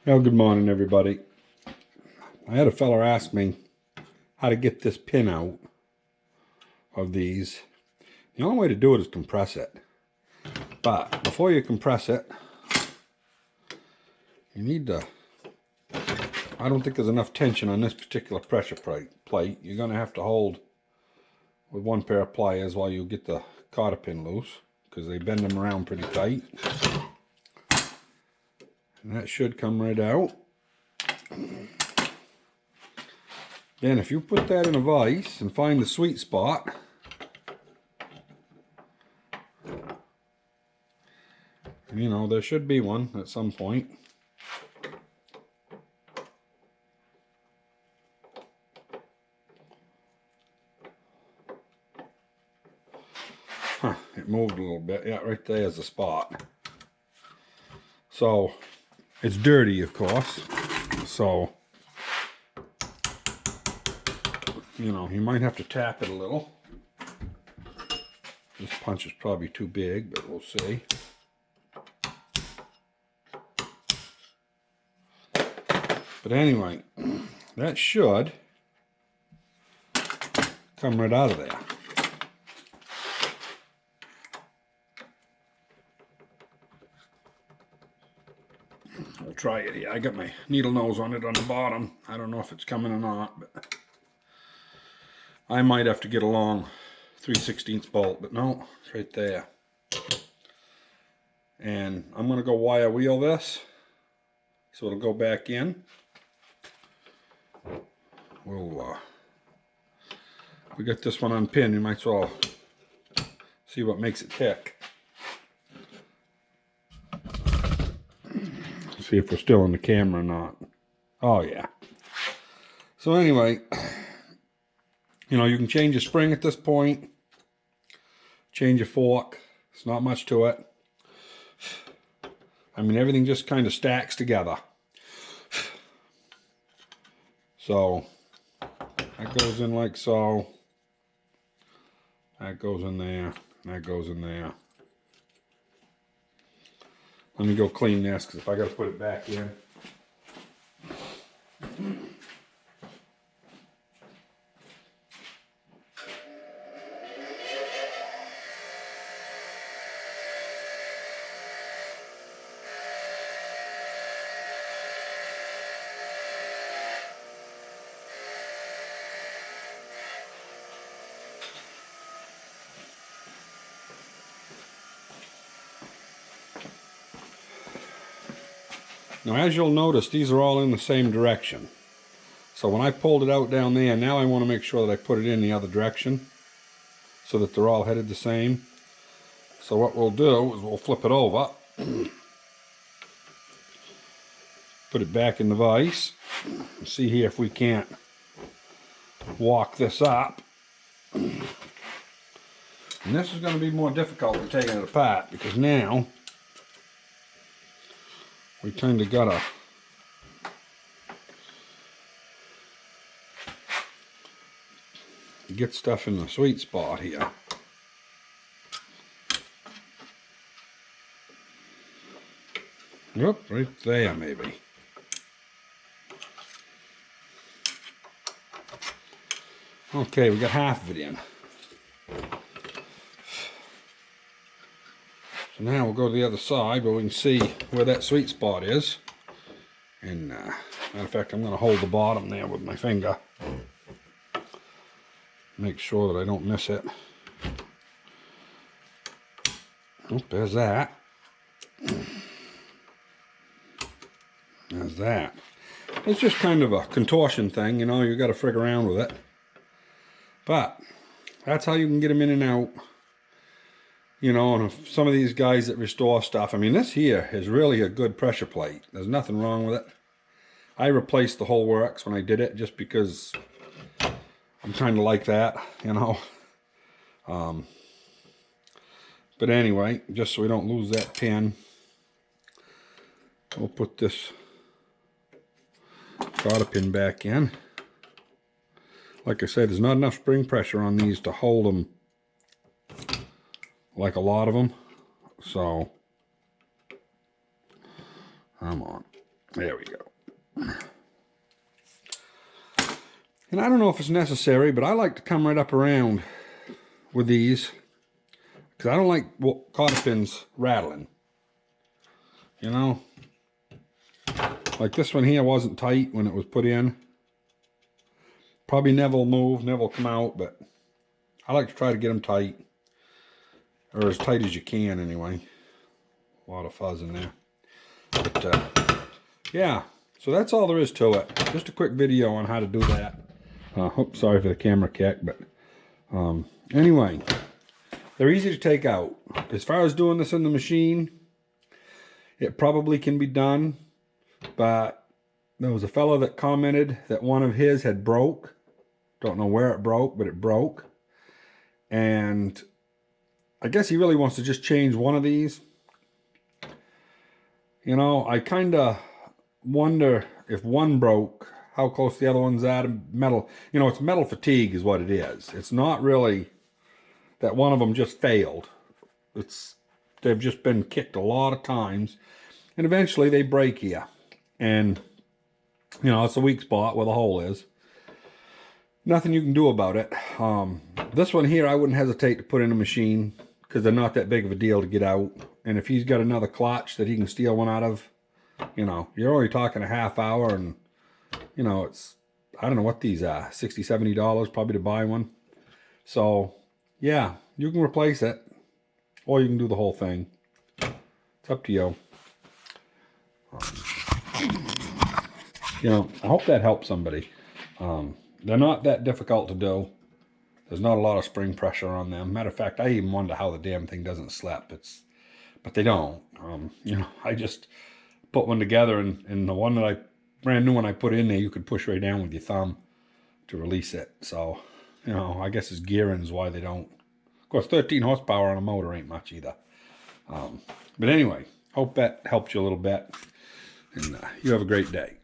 Well, good morning, everybody. I had a fella ask me how to get this pin out of these. The only way to do it is compress it. But before you compress it, you need to, I don't think there's enough tension on this particular pressure plate. You're going to have to hold with one pair of pliers while you get the cotter pin loose, because they bend them around pretty tight. And that should come right out. Then if you put that in a vise and find the sweet spot, you know, there should be one at some point. Huh, it moved a little bit. Yeah, right there's the spot. So, it's dirty, of course. So, you know, you might have to tap it a little. This punch is probably too big, but we'll see. But anyway, that should come right out of there. I'll try it here. I got my needle nose on it on the bottom. I don't know if it's coming or not, but I might have to get a long 3/16 bolt, but no, it's right there. And I'm going to go wire wheel this so it'll go back in. We got this one unpinned. You might as well see what makes it tick. See if we're still in the camera or not. Oh yeah. So anyway, you know, you can change your spring at this point, change your fork. It's not much to it. I mean, everything just kind of stacks together. So that goes in like so. That goes in there. That goes in there. Let me go clean this, because if I got to put it back in. Now, as you'll notice, these are all in the same direction. So when I pulled it out down there, now I want to make sure that I put it in the other direction so that they're all headed the same. So what we'll do is we'll flip it over, put it back in the vise, see here if we can't walk this up. And this is going to be more difficult than taking it apart, because now we kind of gotta get stuff in the sweet spot here. Yep, right there maybe. Okay, we got half of it in. So now we'll go to the other side where we can see where that sweet spot is. And matter of fact, I'm going to hold the bottom there with my finger. Make sure that I don't miss it. Oh, there's that. There's that. It's just kind of a contortion thing, you know, you got to frig around with it. But that's how you can get them in and out. You know, and if some of these guys that restore stuff, I mean, this here is really a good pressure plate. There's nothing wrong with it. I replaced the whole works when I did it, just because I'm kind of like that, you know. But anyway, just so we don't lose that pin, we'll put this cotter pin back in. Like I said, there's not enough spring pressure on these to hold them like a lot of them. So, come on. There we go. And I don't know if it's necessary, but I like to come right up around with these because I don't like cotter pins rattling. You know? Like this one here wasn't tight when it was put in. Probably never will move, never will come out, but I like to try to get them tight. Or as tight as you can anyway. A lot of fuzz in there. But yeah, so that's all there is to it. Just a quick video on how to do that. Oops, sorry for the camera kick, but anyway, they're easy to take out. As far as doing this in the machine, it probably can be done, but there was a fellow that commented that one of his had broke. Don't know where it broke, but it broke. And I guess he really wants to just change one of these. You know, I kind of wonder if one broke, how close the other one's at. Metal, you know, it's metal fatigue is what it is. It's not really that one of them just failed. They've just been kicked a lot of times, and eventually they break here. And, you know, it's a weak spot where the hole is. Nothing you can do about it. This one here, I wouldn't hesitate to put in a machine because they're not that big of a deal to get out. And if he's got another clutch that he can steal one out of, you know, you're only talking a half hour, and, you know, it's, I don't know what these are, $60, $70 probably to buy one. So, yeah, you can replace it, or you can do the whole thing. It's up to you. You know, I hope that helps somebody. They're not that difficult to do. There's not a lot of spring pressure on them. Matter of fact, I even wonder how the damn thing doesn't slip. But they don't. You know, I just put one together, and the one that brand new one I put in there, you could push right down with your thumb to release it. So, you know, I guess it's gearing is why they don't. Of course, 13 horsepower on a motor ain't much either. But anyway, hope that helped you a little bit. And you have a great day.